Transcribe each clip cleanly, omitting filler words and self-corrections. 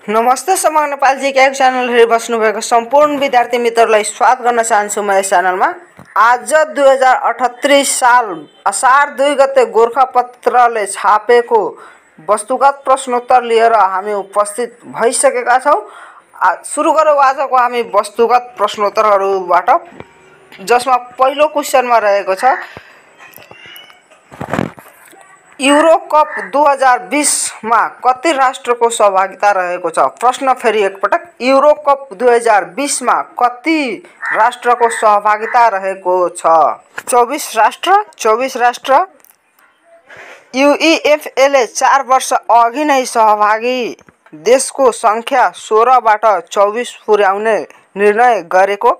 नमस्ते समग्र Nepal GK channel हेरिबस्नुभएको सम्पूर्ण विद्यार्थी मित्रलाई स्वागत गर्न चाहन्छु म यस च्यानलमा। आज 2078 साल असार 2 गते गोरखापत्रले छापेको वस्तुगत प्रश्नोत्तर लिएर हामी उपस्थित भइसकेका छौं। सुरु गरौँ आजको हामी वस्तुगत प्रश्नोत्तरहरूबाट, जसमा पहिलो क्वेशनमा रहेको छ युरो कप 2020 मा कति राष्ट्रको सहभागिता रहेको छ। प्रश्न फेरि एकपटक, युरो कप 2020 मा कति राष्ट्रको सहभागिता रहेको छ। 24 राष्ट्र। युईएफएले 4 वर्ष अघि नै सहभागी देशको संख्या 16 बाट 24 पुर्याउने निर्णय गरेको।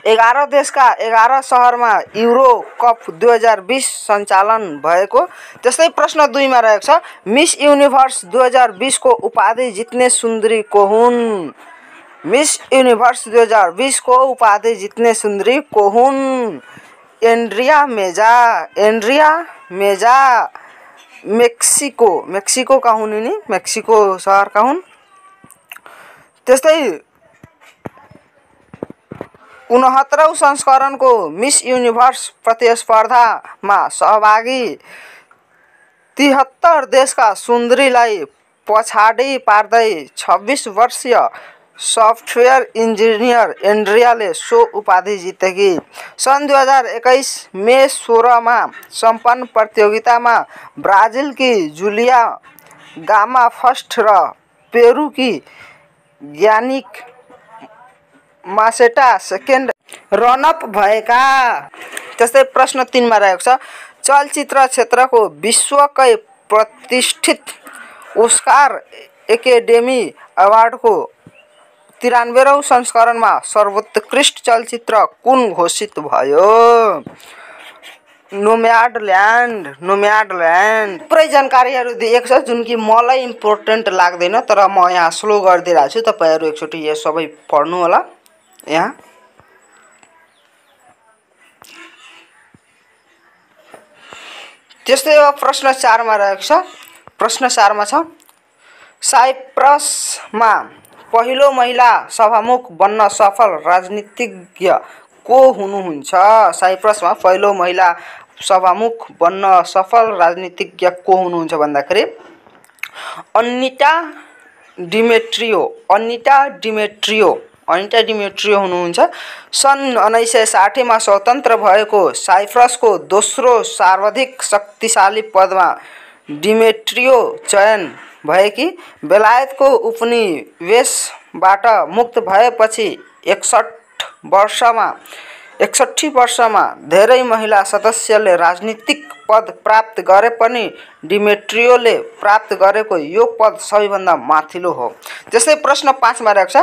11 देशका 11 शहरमा युरो कप 2020 सञ्चालन भएको। त्यस्तै प्रश्न 2 मा रहेको छ मिस युनिभर्स 2020 को उपाधि जित्ने सुन्दरी को हुन्। मिस युनिभर्स 2020 को उपाधि जित्ने सुन्दरी को हुन्। एन्ड्रिया मेजा मेक्सिको का हुन् नि, मेक्सिको शहर का हुन्। त्यस्तै 69औं संस्करणको मिस युनिभर्स प्रतिस्पर्धामा सहभागी 73 देशका सुन्दरीलाई पछाडि पार्दै 26 वर्षीय सफ्टवेयर इन्जिनियर एन्ड्रियाले सो उपाधि जितेकी। सन् 2021 मे 16 मा सम्पन्न प्रतियोगितामा ब्राजिलकी जुलिया गामा फर्स्ट र पेरुकी यानिक मासेटा सेकेन्ड रनअप भएका। त्यस्तै प्रश्न 3 मा रहेको छ चलचित्र क्षेत्रको विश्वकै प्रतिष्ठित ओस्कार एकेडेमी अवार्डको 93औं संस्करणमा सर्वोत्कृष्ट चलचित्र कुन घोषित भयो। नोम्याडल्यान्ड। पुरै जानकारीहरू दिएको छ जुन कि मलाई इम्पोर्टेन्ट लाग्दैन, तर म यहाँ स्लो गरिदिरहेको छु, तपाईहरु एकचोटि यो सबै पढ्नु होला। यहाँ त्यस्तै प्रश्न 4 मा रहेको छ। प्रश्न 4 मा छ साइप्रसमा पहिलो महिला सभामुख बन्न सफल राजनीतिज्ञ को हुनुहुन्छ। साइप्रसमा पहिलो महिला सभामुख बन्न सफल राजनीतिज्ञ को हुनुहुन्छ भन्दाखेरि अनिटा डिमेट्रियो हुनुहुन्छ। सन् 1960 मा स्वतन्त्र भएको साइप्रसको दोस्रो सर्वाधिक शक्तिशाली पदमा डिमेट्रियो चयन भएकी। बेलायतको उपनिवेशबाट मुक्त भएपछि 61 वर्षमा धेरै महिला सदस्यले राजनीतिक पद प्राप्त गरे पनि डिमेट्रियोले प्राप्त गरेको यो पद सबैभन्दा माथिल्लो हो। त्यस्तै प्रश्न 5 मा रहेको छ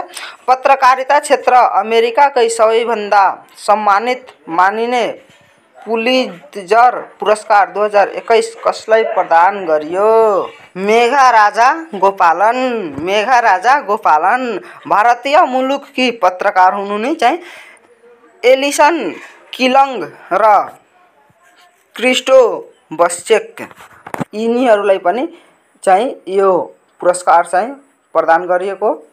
पत्रकारिता क्षेत्र अमेरिकाकै सबैभन्दा सम्मानित मानिने पुलित्जर पुरस्कार 2021 कसलाई प्रदान गरियो। मेघा राजा गोपालन भारतीय मुलुककी पत्रकार हुनुहुने चाहिँ एलिसन किलङ र क्रिस्टो बस्चेक, यिनीहरूलाई पनि चाहिँ यो पुरस्कार चाहिँ प्रदान गरिएको।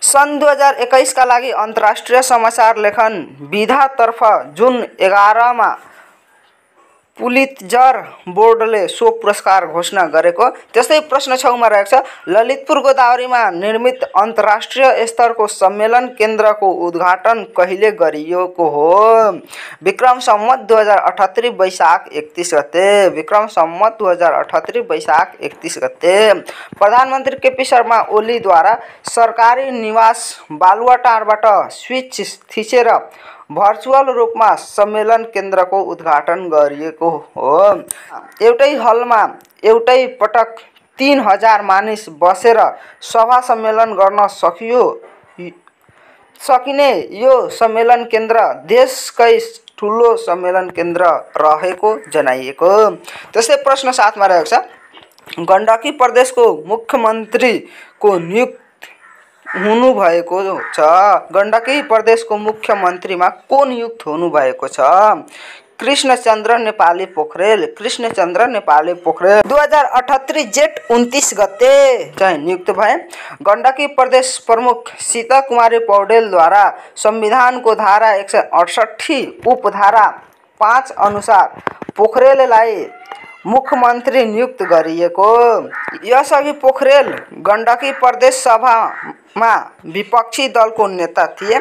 सन् 2021 का लागि अन्तर्राष्ट्रिय समाचार लेखन विधातर्फ जुन 11 मा पुलित्जर बोर्डले सो पुरस्कार घोषणा गरेको। त्यस्तै प्रश्न 6 मा रहेको छ ललितपुर गोदावरीमा निर्मित अन्तर्राष्ट्रिय स्तरको सम्मेलन केन्द्रको उद्घाटन कहिले गरिएको हो। विक्रम सम्वत 2078 वैशाख 31 गते। विक्रम सम्वत 2078 वैशाख 31 गते। प्रधानमन्त्री केपी शर्मा ओलीद्वारा सरकारी निवास बालुवाटारबाट स्विच थिचेर भर्चुअल रूपमा सम्मेलन केन्द्रको उद्घाटन गरिएको हो। एउटै हलमा एउटै पटक 3000 मानिस बसेर सभा सम्मेलन गर्न सकिने यो सम्मेलन केन्द्र देशकै ठुलो सम्मेलन केन्द्र रहेको जनाइएको। त्यस्तै प्रश्न 7 मा रहेको छ गण्डकी प्रदेशको मुख्यमन्त्रीको नियुक्त हुनुभएको छ। गण्डकी प्रदेशको मुख्यमन्त्रीमा को नियुक्त हुनुभएको छ। कृष्णचन्द्र नेपाली पोखरेल 2078 जेठ 29 गते चाहिँ नियुक्त भए। गण्डकी प्रदेश प्रमुख सीता कुमारी पौडेलद्वारा संविधानको धारा 168 उपधारा 5 अनुसार पोखरेललाई मुख्यमन्त्री नियुक्त गरिएको। यसअघि पोखरेल गण्डकी प्रदेश सभामा विपक्षी दलको नेता थिए।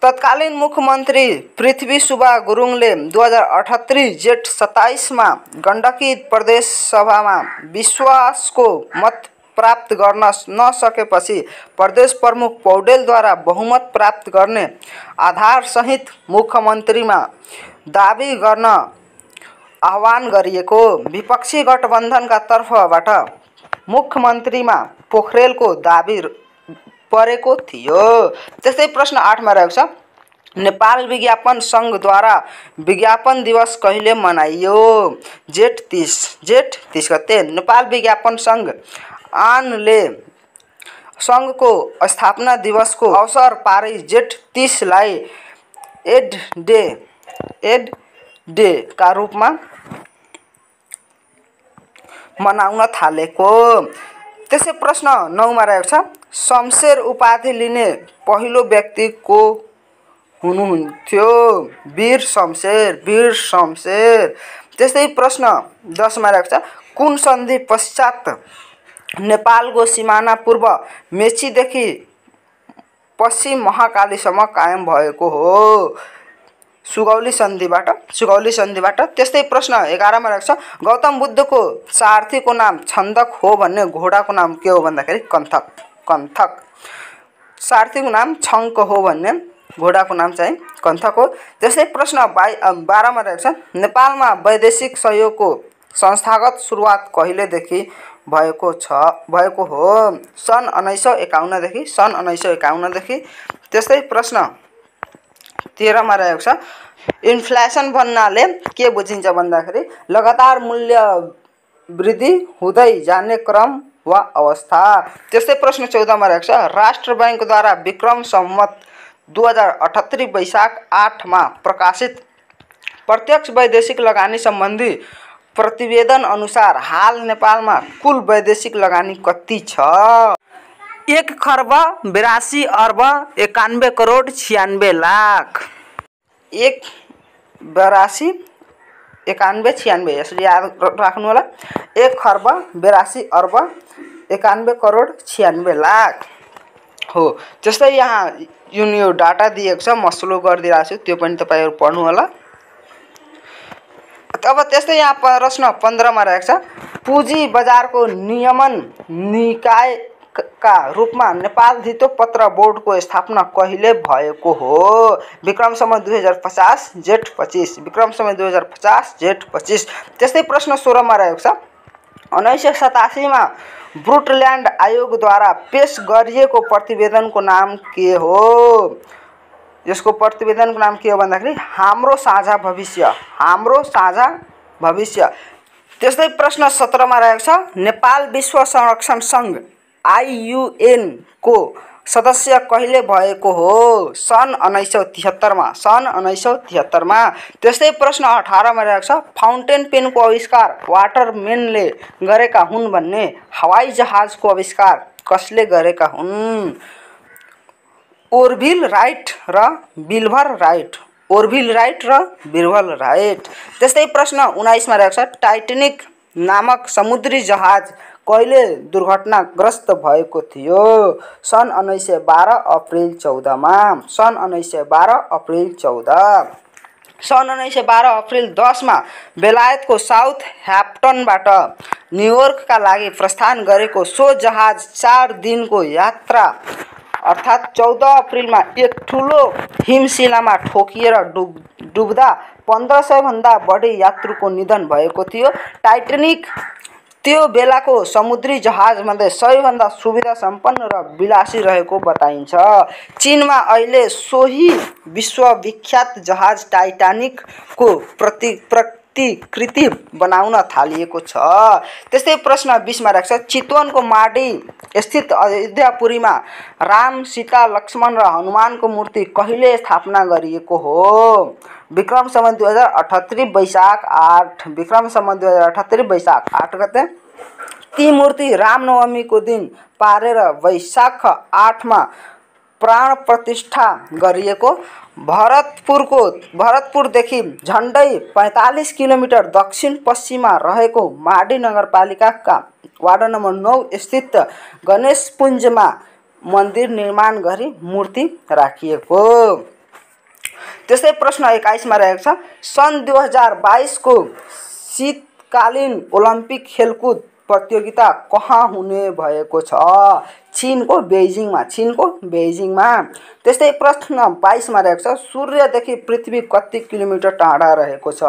तत्कालीन मुख्यमन्त्री पृथ्वीसुब्बा गुरुङले 2078 जेठ 27 मा गण्डकी प्रदेश सभामा विश्वासको मत प्राप्त गर्न नसकेपछि प्रदेश प्रमुख पौडेलद्वारा बहुमत प्राप्त गर्ने आधारसहित मुख्यमन्त्रीमा दाबी गर्न आह्वान गरिएको। विपक्षी गठबन्धनका तर्फबाट मुख्यमन्त्रीमा पोखरेलको दाबी परेको थियो। त्यस्तै प्रश्न 8 मा रहेको छ नेपाल विज्ञापन संघद्वारा विज्ञापन दिवस कहिले मनाइयो? जेठ 30 गते। नेपाल विज्ञापन संघ आनले संघको स्थापना दिवसको अवसर पारी जेठ 30 लाई एड डे का रूपमा मनाउन थालेको। त्यसै प्रश्न 9 मा रहेको छ शमशेर उपाधि लिने पहिलो व्यक्ति को हुनुहुन्थ्यो? वीर शमशेर। त्यस्तै प्रश्न 10 मा रहेको छ कुन सन्धि पश्चात नेपालको सिमाना पूर्व मेचीदेखि पश्चिम महाकालीसम्म कायम भएको हो? सुगौली सन्धिबाट। त्यस्तै प्रश्न 11 मा रहेको छ गौतम बुद्धको सारथीको नाम छन्दक हो भन्ने घोडाको नाम के हो भन्दाखेरि कन्थक। सारथीको नाम छङ्क हो भन्ने घोडाको नाम चाहिँ कन्थक हो। त्यस्तै प्रश्न 12 मा रहेको छ नेपालमा वैदेशिक सहयोगको संस्थागत सुरुवात कहिलेदेखि भएको हो? सन् 1951 देखि। त्यस्तै प्रश्न 13 मा रहेको छ इन्फ्लेसन भन्नाले के बुझिन्छ भन्दाखेरि लगातार मूल्य वृद्धि हुँदै जाने क्रम वा अवस्था। त्यस्तै प्रश्न 14 मा रहेको छ राष्ट्र बैंकद्वारा विक्रम सम्वत 2078 वैशाख 8 मा प्रकाशित प्रत्यक्ष वैदेशिक लगानी सम्बन्धी प्रतिवेदन अनुसार हाल नेपालमा कुल वैदेशिक लगानी कति छ? 1 खर्ब 82 अर्ब 91 करोड 96 लाख। 182 91 96 यसरी याद राख्नु होला। 1 खर्ब 82 अर्ब 91 करोड 96 लाख हो। त्यस्तै यहाँ यो डाटा दिएको छ म स्लो गरिदिरहेको छु त्यो पनि तपाईहरु पढ्नु होला। अब त्यस्तै यहाँ प्रश्न 15 मा रहेको छ पुँजी बजारको नियमन निकायका रूपमा नेपाल धितोपत्र बोर्डको स्थापना कहिले भएको हो? विक्रम सम्वत 2050 जेठ 25। विक्रम सम्वत 2050 जेठ 25। त्यस्तै प्रश्न 16 मा रहेको छ 1987 मा ब्रुटल्यान्ड आयोगद्वारा पेश गरिएको प्रतिवेदनको नाम के हो? यसको प्रतिवेदनको नाम के हो भन्दाखेरि हाम्रो साझा भविष्य। त्यस्तै प्रश्न 17 मा रहेको छ नेपाल विश्व संरक्षण संघ IUN को सदस्य कहिले भएको हो? सन् 1973 मा। त्यस्तै प्रश्न 18 मा रहेको छ फाउन्टेन पेनको आविष्कार वाटरम्यानले गरेका हुन् भन्ने हवाई जहाजको आविष्कार कसले गरेका हुन्? ओर्भिल राइट र बिल्भर राइट। त्यस्तै प्रश्न 19 मा रहेको छ टाइटैनिक नामक समुद्री जहाज कहिले दुर्घटनाग्रस्त भएको थियो? सन् 1912 अप्रिल 14 मा। सन् 1912 अप्रिल 10 मा बेलायतको साउथ ह्याम्पटनबाट न्युयोर्कका लागि प्रस्थान गरेको सो जहाज 4 दिनको यात्रा अर्थात् 14 अप्रिलमा एक ठुलो हिमशिलामा ठोकिएर डुब्दा 1500 भन्दा बढी यात्रुको निधन भएको थियो। टाइटैनिक त्यो बेलाको समुद्री जहाजमध्ये सबैभन्दा सुविधा सम्पन्न र विलासी रहेको बताइन्छ। चीनमा अहिले सोही विश्वविख्यात जहाज टाइटानिकको प्रतिकृति बनाउन थालिएको छ। त्यस्तै प्रश्न 20 मा राख्छ चितवनको माडी स्थित अयोध्यापुरीमा राम सीता लक्ष्मण र हनुमानको मूर्ति कहिले स्थापना गरिएको हो? विक्रम सम्वत 2078 वैशाख 8 विक्रम सम्वत 2078 वैशाख 8 गते ती मूर्ति रामनवमीको दिन पारेर वैशाख 8 मा प्राण प्रतिष्ठा गरिएको। भरतपुरदेखि झन्डै 45 किलोमिटर दक्षिण पश्चिममा रहेको माडी नगरपालिकाका वार्ड नम्बर 9 स्थित गणेशपुञ्जमा मन्दिर निर्माण गरी मूर्ति राखिएको। त्यस्तै प्रश्न 21 मा रहेको छ सन् 2022 को शीतकालीन ओलम्पिक खेलकुद प्रतियोगिता कहाँ हुने भएको छ? चीनको बेइजिङमा। त्यस्तै प्रश्न 22 मा रहेको छ सूर्यदेखि पृथ्वी कति किलोमिटर टाढा रहेको छ?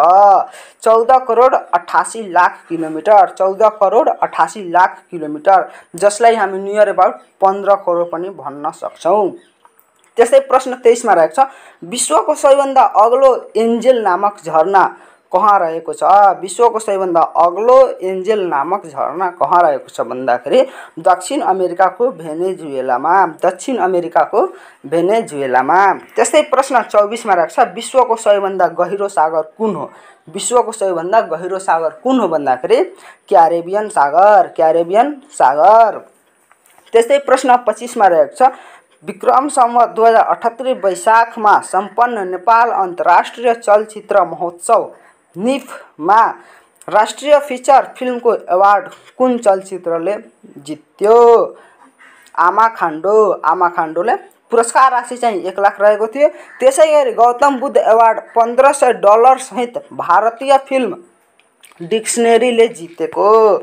14 करोड 88 लाख किलोमिटर। 14 करोड 88 लाख किलोमिटर, जसलाई हामी नियर अबाउट 15 करोड पनि भन्न सक्छौं। त्यस्तै प्रश्न 23 मा रहेको छ विश्वको सबैभन्दा अग्लो एन्जेल नामक झरना कहाँ रहेको छ? विश्वको सबैभन्दा अग्लो एन्जेल नामक झरना कहाँ रहेको छ भन्दाखेरि दक्षिण अमेरिकाको भेनेजुएलामा। त्यस्तै प्रश्न 24 मा रहेको छ विश्वको सबैभन्दा गहिरो सागर कुन हो? विश्वको सबैभन्दा गहिरो सागर कुन हो भन्दाखेरि क्यारेबियन सागर। त्यस्तै प्रश्न 25 मा रहेको छ विक्रम सम्वत 2078 वैशाखमा सम्पन्न नेपाल अन्तर्राष्ट्रिय चलचित्र महोत्सव निफमा राष्ट्रिय फिचर फिल्मको अवार्ड कुन चलचित्रले जित्यो? आमा खाण्डोले। पुरस्कार राशि चाहिँ 1 लाख रहेको थियो। त्यसैगरी गौतम बुद्ध अवार्ड $1500 सहित भारतीय फिल्म डिक्सनेरीले जितेको।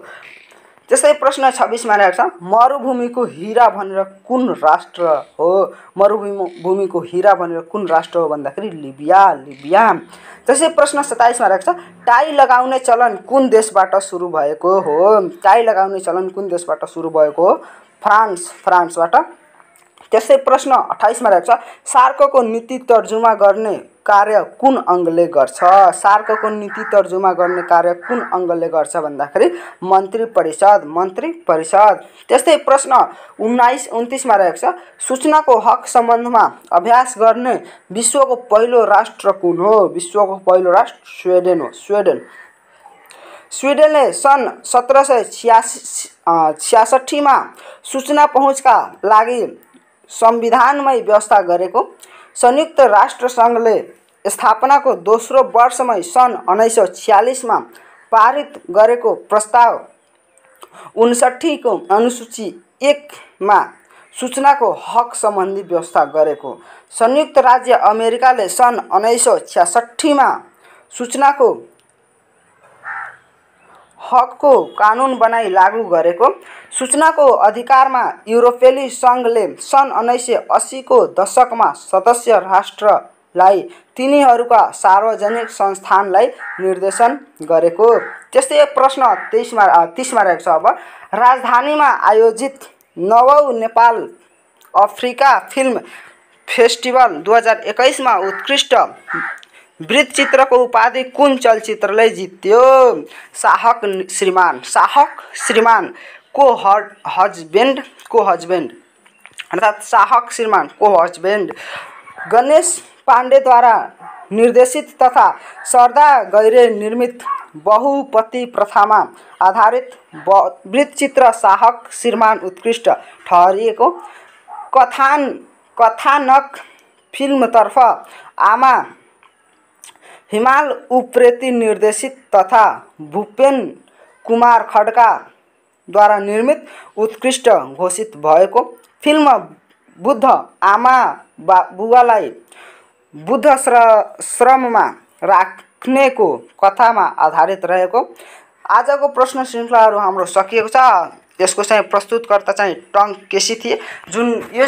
त्यस्तै प्रश्न 26 मा रहेको छ मरुभूमिको हीरा भनेर कुन राष्ट्र हो? मरुभूमिको हीरा भनेर कुन राष्ट्र हो भन्दाखेरि लिबिया। त्यसै प्रश्न 27 मा रहेको छ टाई लगाउने चलन कुन देशबाट सुरु भएको हो? टाई लगाउने चलन कुन देशबाट सुरु भएको हो? फ्रान्सबाट। त्यसै प्रश्न 28 मा रहेको छ सार्कको नीति तर्जुमा गर्ने कार्य कुन अङ्गले गर्छ? सार्कको नीति तर्जुमा गर्ने कार्य कुन अङ्गले गर्छ भन्दाखेरि मन्त्री परिषद। त्यस्तै प्रश्न 29 मा रहेको छ सूचनाको हक सम्बन्धमा अभ्यास गर्ने विश्वको पहिलो राष्ट्र कुन हो? विश्वको पहिलो राष्ट्र स्विडेनले सन् 1766 मा सूचना पहुँचका लागि संविधानमै व्यवस्था गरेको। संयुक्त राष्ट्र संघले स्थापनाको दोस्रो वर्षमै सन् 1946 मा पारित गरेको प्रस्ताव 59 को अनुसूची 1 मा सूचनाको हक सम्बन्धी व्यवस्था गरेको। संयुक्त राज्य अमेरिकाले सन् 1966 मा सूचनाको हकको कानुन बनाई लागू गरेको। सूचनाको अधिकारमा युरोपेली सङ्घले सन् 1980 को दशकमा सदस्य राष्ट्रलाई तिनीहरूका सार्वजनिक संस्थानलाई निर्देशन गरेको। त्यस्तै प्रश्न 30 मा रहेको छ अब राजधानीमा आयोजित 9औं नेपाल अफ्रिका फिल्म फेस्टिभल 2021 मा उत्कृष्ट वृत्तचित्रको उपाधि कुन चलचित्रले जित्यो? साहक श्रीमान को हजबेन्ड अर्थात् साहक श्रीमान को हजबेन्ड गणेश पाण्डेद्वारा निर्देशित तथा सरदा गैरे निर्मित बहुपति प्रथामा आधारित वृत्तचित्र साहक श्रीमान उत्कृष्ट ठहरिएको। कथानक फिल्मतर्फ आमा हिमाल उप्रेती निर्देशित तथा भूपेन कुमार खड्काद्वारा निर्मित उत्कृष्ट घोषित भएको फिल्म बुद्ध आमा बुबालाई बुद्धाश्रममा राख्नेको कथामा आधारित रहेको। आजको प्रश्न श्रृङ्खलाहरू हाम्रो सकिएको छ। यसको चाहिँ प्रस्तुतकर्ता चाहिँ टङ केसी थिए। जुन यो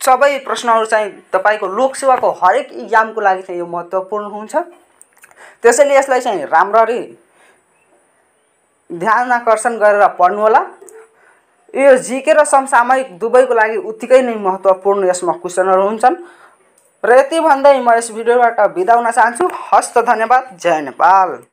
सबै प्रश्नहरू चाहिँ तपाईको लोकसेवाको हरेक इक्जामको लागि चाहिँ यो महत्त्वपूर्ण हुन्छ। त्यसैले यसलाई चाहिँ राम्ररी ध्यान आकर्षण गरेर पढ्नु होला। यो जीके र समसामयिक दुवैको लागि उत्तिकै नै महत्त्वपूर्ण यसमा क्वेशनहरू हुन्छन्। र यति भन्दै म यस भिडियोबाट बिदा हुन चाहन्छु। हस्त धन्यवाद। जय नेपाल।